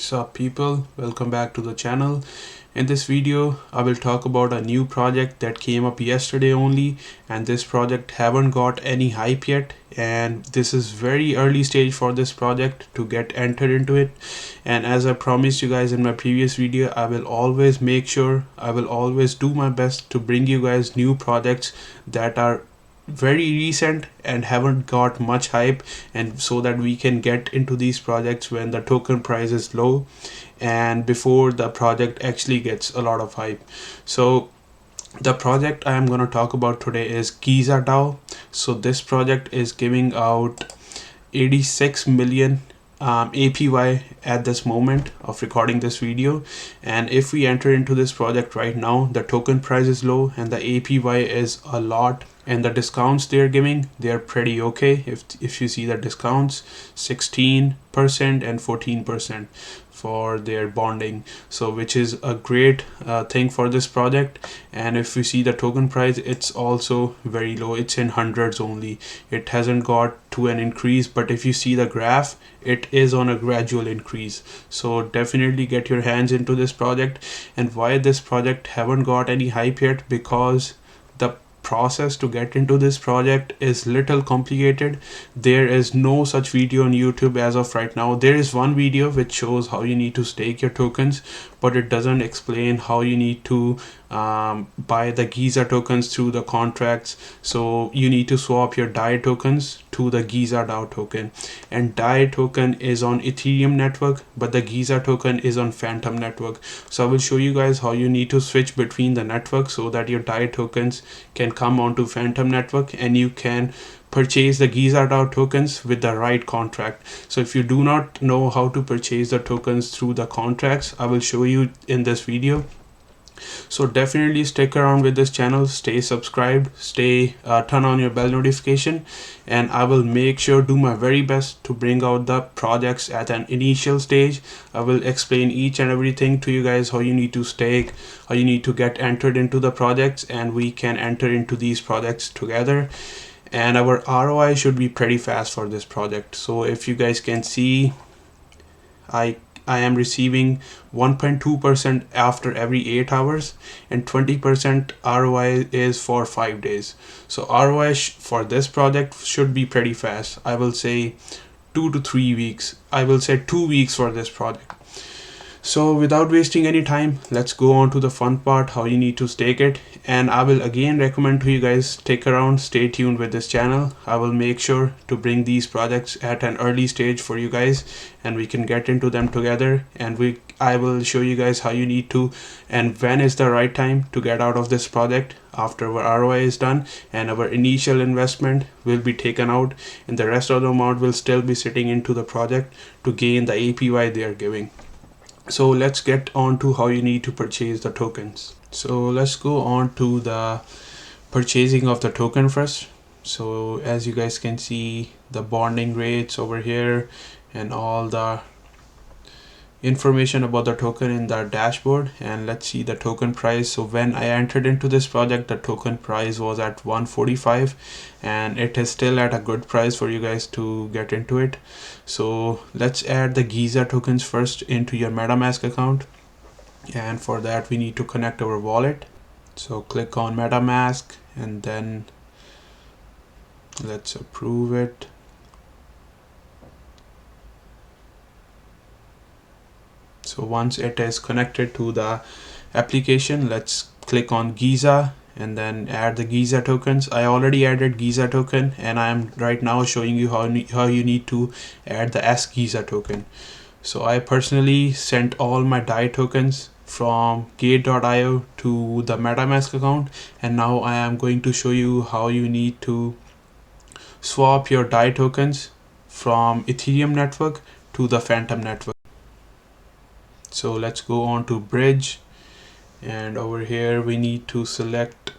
Sup people, welcome back to the channel. In this video I will talk about a new project that came up yesterday only, and this project haven't got any hype yet, and this is very early stage for this project to get entered into it. And as I promised you guys in my previous video, I will always do my best to bring you guys new projects that are very recent and haven't got much hype, and so that we can get into these projects when the token price is low and before the project actually gets a lot of hype. So the project I am going to talk about today is GIZA DAO. So this project is giving out 86 million APY at this moment of recording this video, and if we enter into this project right now, the token price is low and the APY is a lot, and the discounts they're giving, they're pretty okay. If you see the discounts, 16% and 14% for their bonding, so which is a great thing for this project. And if you see the token price, it's also very low, it's in hundreds only, it hasn't got to an increase, but if you see the graph, it is on a gradual increase. So definitely get your hands into this project. And why this project haven't got any hype yet? Because the process to get into this project is little complicated. There is no such video on YouTube as of right now. There is one video which shows how you need to stake your tokens, but it doesn't explain how you need to buy the GIZA tokens through the contracts. So you need to swap your DAI tokens to the GIZA DAO token, and DAI token is on Ethereum network, but the GIZA token is on Phantom network. So I will show you guys how you need to switch between the networks so that your DAI tokens can come onto Phantom network and you can purchase the GIZA DAO tokens with the right contract. So if you do not know how to purchase the tokens through the contracts, I will show you in this video. So definitely stick around with this channel, stay subscribed, turn on your bell notification, and I will make sure, do my very best to bring out the projects at an initial stage. I will explain each and everything to you guys, how you need to stake, how you need to get entered into the projects, and we can enter into these projects together. And our ROI should be pretty fast for this project. So if you guys can see, I am receiving 1.2% after every 8 hours, and 20% ROI is for 5 days. So ROI for this project should be pretty fast. I will say 2 to 3 weeks. I will say 2 weeks for this project. So without wasting any time, let's go on to the fun part, how you need to stake it. And I will again recommend to you guys, stick around, stay tuned with this channel. I will make sure to bring these projects at an early stage for you guys, and we can get into them together. And I will show you guys how you need to, and when is the right time to get out of this project after our ROI is done and our initial investment will be taken out, and the rest of the amount will still be sitting into the project to gain the APY they are giving. So let's get on to how you need to purchase the tokens. So let's go on to the purchasing of the token first. So as you guys can see, the bonding rates over here and all the information about the token in the dashboard. And let's see the token price. So when I entered into this project, the token price was at 145, and it is still at a good price for you guys to get into it. So let's add the GIZA tokens first into your MetaMask account, and for that we need to connect our wallet. So click on MetaMask and then let's approve it. So once it is connected to the application, let's click on GIZA and then add the GIZA tokens. I already added GIZA token, and I am right now showing you how you need to add the GIZA token. So I personally sent all my DAI tokens from gate.io to the MetaMask account, and now I am going to show you how you need to swap your DAI tokens from Ethereum network to the Phantom network. So let's go on to bridge, and over here we need to select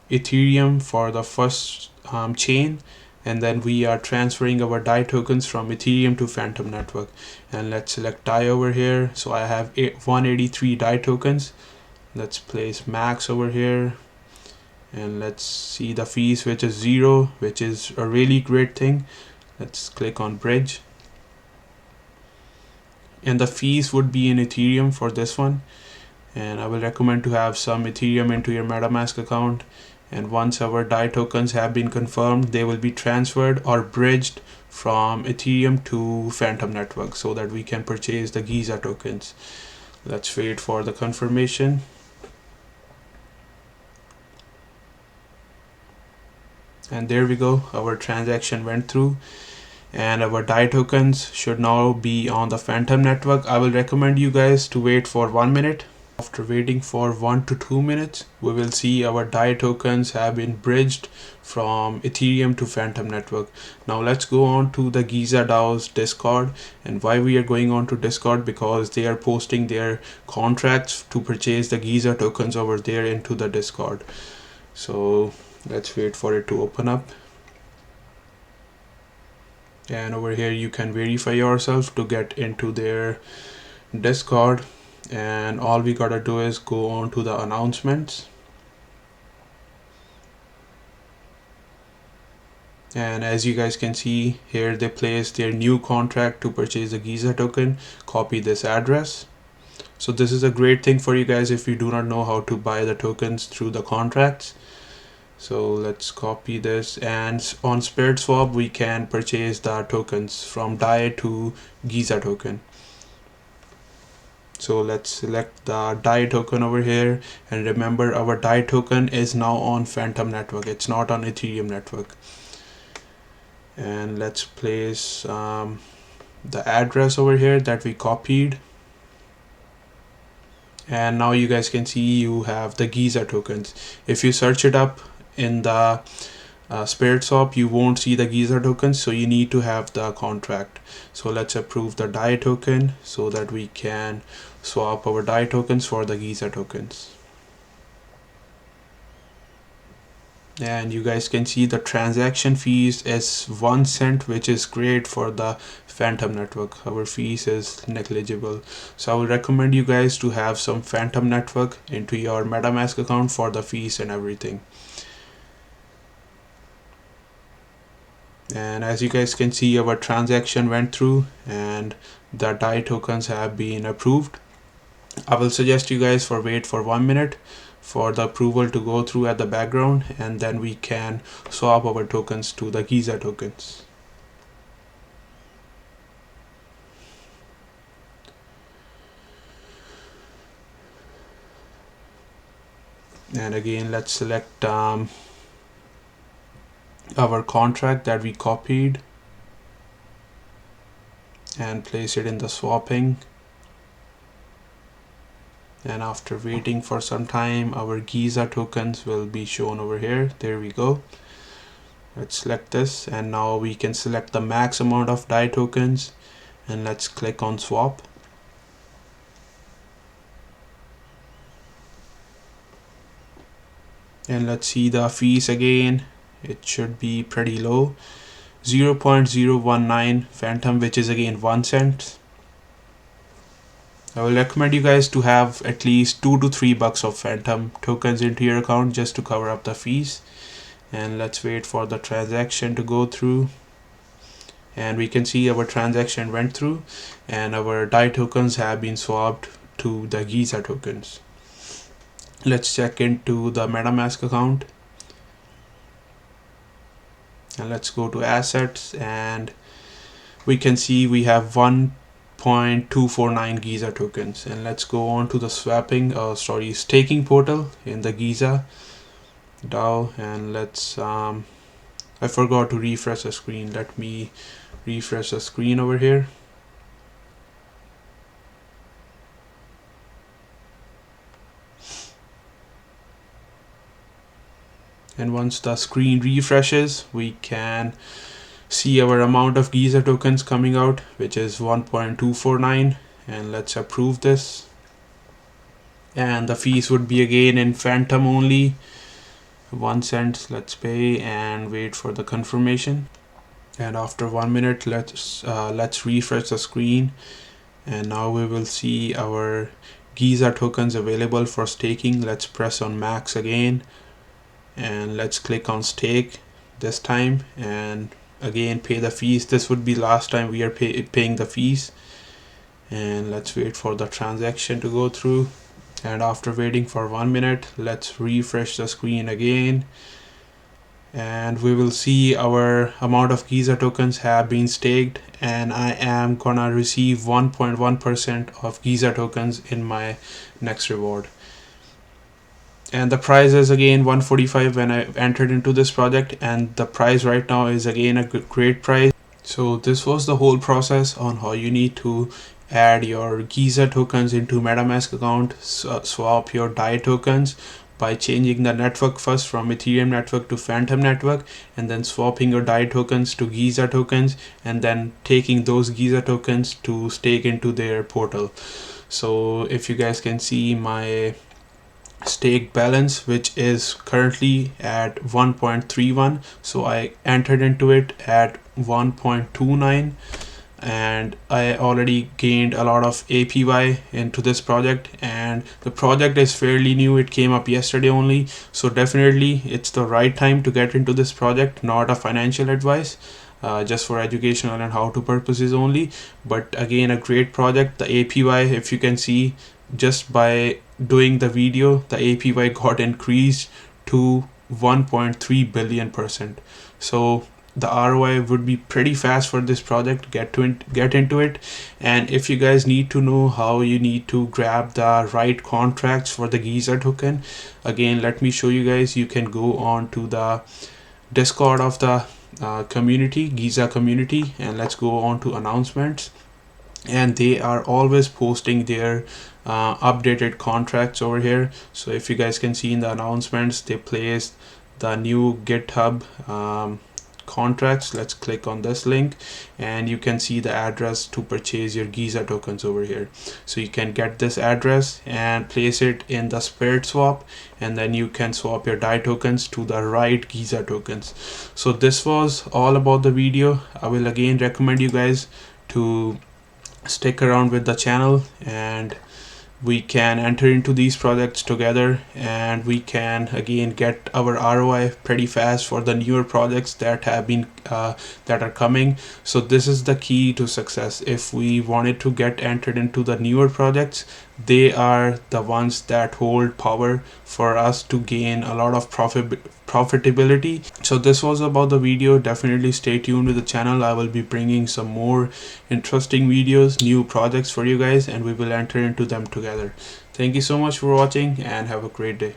Ethereum for the first chain, and then we are transferring our DAI tokens from Ethereum to Phantom network. And let's select DAI over here. So I have 183 DAI tokens. Let's place max over here, and let's see the fees, which is 0, which is a really great thing. Let's click on bridge. and the fees would be in Ethereum for this one. And I will recommend to have some Ethereum into your MetaMask account, and once our DAI tokens have been confirmed, they will be transferred or bridged from Ethereum to Phantom Network so that we can purchase the GIZA tokens. Let's wait for the confirmation. And there we go, our transaction went through and our DAI tokens should now be on the Phantom Network. I will recommend you guys to wait for 1 minute. After waiting for 1 to 2 minutes, we will see our DAI tokens have been bridged from Ethereum to Phantom Network. Now let's go on to the GIZA DAO's Discord. And why we are going on to Discord? Because they are posting their contracts to purchase the GIZA tokens over there into the Discord. So let's wait for it to open up. And over here you can verify yourself to get into their Discord, and all we gotta do is go on to the announcements. And as you guys can see here, they place their new contract to purchase the GIZA token. Copy this address. So this is a great thing for you guys if you do not know how to buy the tokens through the contracts. So let's copy this, and on Spiritswap we can purchase the tokens from DAI to GIZA token. So let's select the DAI token over here, and remember our DAI token is now on Phantom Network, it's not on Ethereum network. And let's place the address over here that we copied. And now you guys can see you have the GIZA tokens. If you search it up in the Spiritswap, you won't see the GIZA tokens, so you need to have the contract. So let's approve the DAI token so that we can swap our DAI tokens for the GIZA tokens. And you guys can see the transaction fees is 1 cent, which is great for the Phantom Network. Our fees is negligible. So I would recommend you guys to have some Phantom Network into your MetaMask account for the fees and everything. And as you guys can see, our transaction went through and the DAI tokens have been approved. I will suggest you guys for wait for 1 minute for the approval to go through at the background, and then we can swap our tokens to the GIZA tokens. And again, let's select our contract that we copied and place it in the swapping. And after waiting for some time, our GIZA tokens will be shown over here. There we go. Let's select this, and now we can select the max amount of DAI tokens, and let's click on swap. And let's see the fees again. It should be pretty low, 0.019 Phantom, which is again 1 cent. I will recommend you guys to have at least $2 to $3 of Phantom tokens into your account just to cover up the fees. And let's wait for the transaction to go through. And we can see our transaction went through and our DAI tokens have been swapped to the GIZA tokens. Let's check into the MetaMask account. And let's go to assets, and we can see we have 1.249 GIZA tokens. And let's go on to the staking portal in the GIZA DAO, and let's I forgot to refresh the screen. Let me refresh the screen over here. And once the screen refreshes, we can see our amount of GIZA tokens coming out, which is 1.249, and let's approve this. And the fees would be again in Phantom only, 1 cent. Let's pay and wait for the confirmation. And after 1 minute, let's refresh the screen, and now we will see our GIZA tokens available for staking. Let's press on max again, and let's click on stake this time, and again pay the fees. This would be last time we are paying the fees. and let's wait for the transaction to go through. And after waiting for 1 minute, let's refresh the screen again, and we will see our amount of GIZA tokens have been staked, and I am gonna receive 1.1% of GIZA tokens in my next reward. And the price is again 145 when I entered into this project, and the price right now is again a great price. So this was the whole process on how you need to add your GIZA tokens into MetaMask account, swap your DAI tokens by changing the network first from Ethereum network to Phantom network, and then swapping your DAI tokens to GIZA tokens, and then taking those GIZA tokens to stake into their portal. So if you guys can see my stake balance, which is currently at 1.31, so I entered into it at 1.29, and I already gained a lot of APY into this project, and the project is fairly new. It came up yesterday only, so definitely it's the right time to get into this project. Not a financial advice, just for educational and how to purposes only, but again a great project. The APY, if you can see, just by doing the video, the APY got increased to 1.3 billion%. So the ROI would be pretty fast for this project. Get into it. And if you guys need to know how you need to grab the right contracts for the GIZA token, again let me show you guys. You can go on to the Discord of the community, GIZA community, and let's go on to announcements, and they are always posting their updated contracts over here. So if you guys can see in the announcements, they placed the new GitHub contracts. Let's click on this link, and you can see the address to purchase your GIZA tokens over here. So you can get this address and place it in the Spiritswap, and then you can swap your DAI tokens to the right GIZA tokens. So this was all about the video. I will again recommend you guys to stick around with the channel, and we can enter into these projects together, and we can again get our ROI pretty fast for the newer projects that have been that are coming. So this is the key to success. If we wanted to get entered into the newer projects, they are the ones that hold power for us to gain a lot of profitability. So this was about the video. Definitely stay tuned with the channel. I will be bringing some more interesting videos, new projects for you guys, and we will enter into them together. Thank you so much for watching, and have a great day.